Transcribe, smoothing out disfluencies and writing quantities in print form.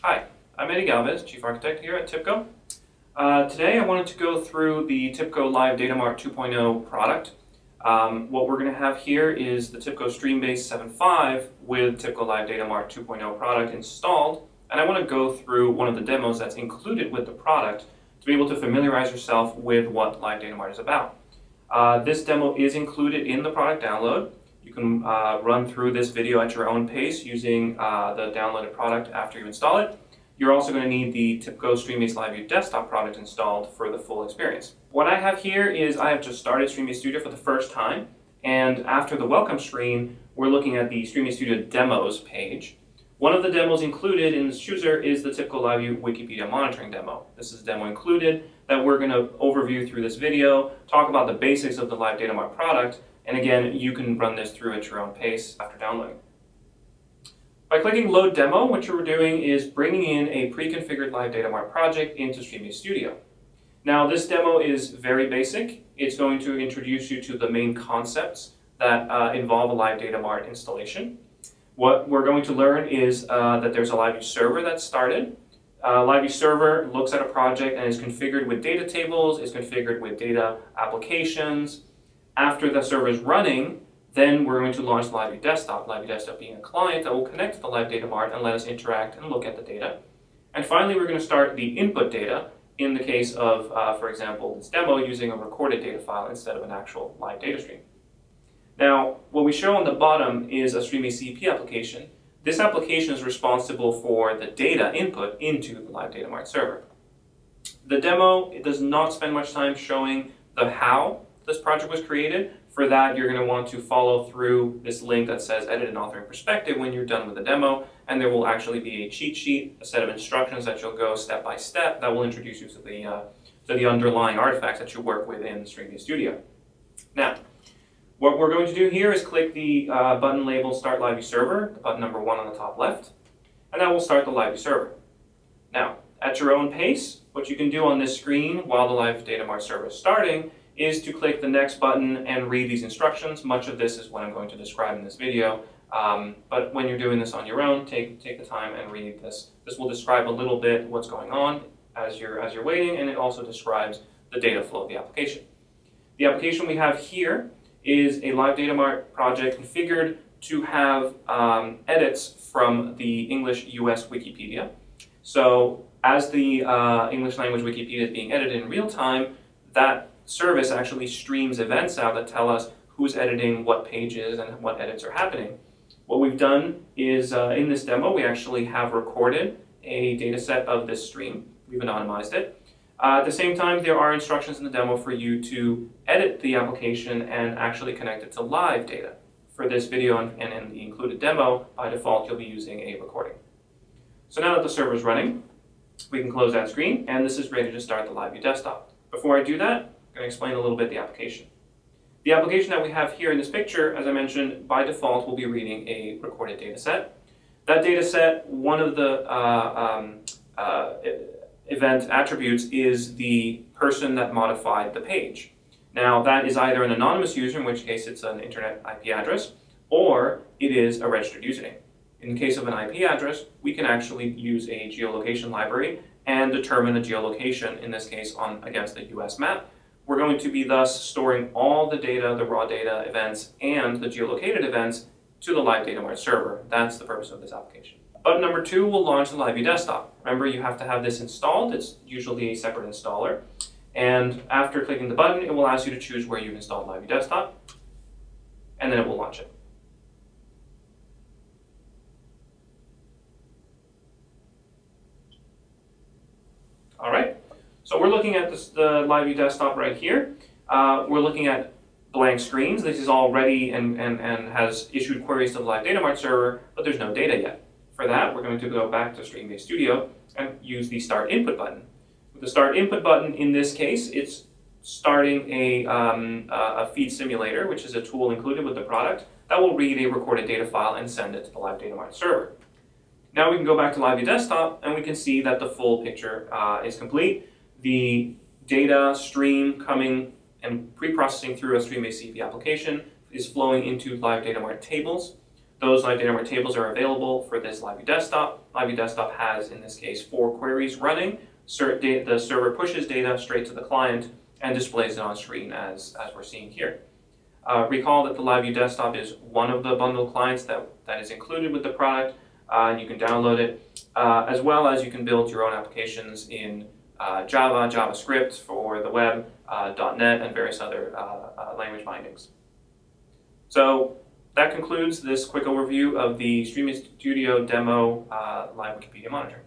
Hi, I'm Eddie Galvez, Chief Architect here at Tibco. Today I wanted to go through the Tibco Live Datamart 2.0 product. What we're going to have here is the Tibco Stream-based 7.5 with Tibco Live Datamart 2.0 product installed, and I want to go through one of the demos that's included with the product to be able to familiarize yourself with what Live Datamart is about. This demo is included in the product download. You can run through this video at your own pace using the downloaded product after you install it. You're also going to need the Tibco Stream-based Live View desktop product installed for the full experience. What I have here is I have just started Stream-based Studio for the first time, and after the welcome screen, we're looking at the Stream-based Studio demos page. One of the demos included in this chooser is the Tibco Live View Wikipedia monitoring demo. This is a demo included that we're going to overview through this video, talk about the basics of the Live Datamart product, and again, you can run this through at your own pace after downloading. By clicking Load Demo, what you're doing is bringing in a pre-configured Live Datamart project into Stream-based Studio. Now, this demo is very basic. It's going to introduce you to the main concepts that involve a Live Datamart installation. What we're going to learn is that there's a LiveView server that's started. LiveView server looks at a project and is configured with data tables, is configured with data applications. After the server is running, then we're going to launch LiveView Desktop, LiveView Desktop being a client that will connect to the Live Datamart and let us interact and look at the data. And finally, we're going to start the input data in the case of, for example, this demo using a recorded data file instead of an actual live data stream. Now, what we show on the bottom is a Stream-based CEP application. This application is responsible for the data input into the Live Datamart server. The demo, it does not spend much time showing the how this project was created. For that, you're going to want to follow through this link that says Edit and Authoring Perspective when you're done with the demo, and there will actually be a cheat sheet, a set of instructions that you'll go step by step that will introduce you to the underlying artifacts that you work with in Stream-based Studio. Now, what we're going to do here is click the button labeled Start LiveView Server, the button number 1 on the top left, and that will start the LiveView server. Now, at your own pace, what you can do on this screen while the Live Datamart server is starting is to click the next button and read these instructions. Much of this is what I'm going to describe in this video, but when you're doing this on your own, take the time and read this. This will describe a little bit what's going on as you're waiting, and it also describes the data flow of the application. The application we have here is a Live Datamart project configured to have edits from the English US Wikipedia. So as the English language Wikipedia is being edited in real time, that service actually streams events out that tell us who's editing what pages and what edits are happening. What we've done is in this demo, we actually have recorded a data set of this stream. We've anonymized it. At the same time, there are instructions in the demo for you to edit the application and actually connect it to live data. For this video and in the included demo, by default, you'll be using a recording. So now that the server is running, we can close that screen, and this is ready to start the LiveView Desktop. Before I do that, I'm going to explain a little bit the application. The application that we have here in this picture, as I mentioned, by default will be reading a recorded data set. That data set, one of the event attributes is the person that modified the page. Now, that is either an anonymous user, in which case it's an internet IP address, or it is a registered username. In the case of an IP address, we can actually use a geolocation library and determine the geolocation, in this case against the US map. We're going to be thus storing all the data, the raw data events, and the geolocated events to the Live Datamart server. That's the purpose of this application. Button number 2 will launch the LiveView Desktop. Remember, you have to have this installed. It's usually a separate installer. And after clicking the button, it will ask you to choose where you've installed LiveView Desktop, and then it will launch it. All right. So we're looking at the LiveView Desktop right here. We're looking at blank screens. This is all ready and has issued queries to the Live Datamart server, but there's no data yet. For that, we're going to go back to Stream-based Studio and use the Start Input button. With the Start Input button, in this case, it's starting a feed simulator, which is a tool included with the product, that will read a recorded data file and send it to the Live Datamart server. Now we can go back to LiveView Desktop, and we can see that the full picture is complete. The data stream coming and pre-processing through a Stream-based CEP application is flowing into Live Datamart tables. Those Live Datamart tables are available for this LiveView desktop. LiveView desktop has, in this case, 4 queries running. The server pushes data straight to the client and displays it on screen as we're seeing here. Recall that the LiveView desktop is one of the bundled clients that is included with the product, and you can download it, as well as you can build your own applications in Java, JavaScript for the web, .NET, and various other language bindings. So that concludes this quick overview of the Streaming Studio demo live Wikipedia monitor.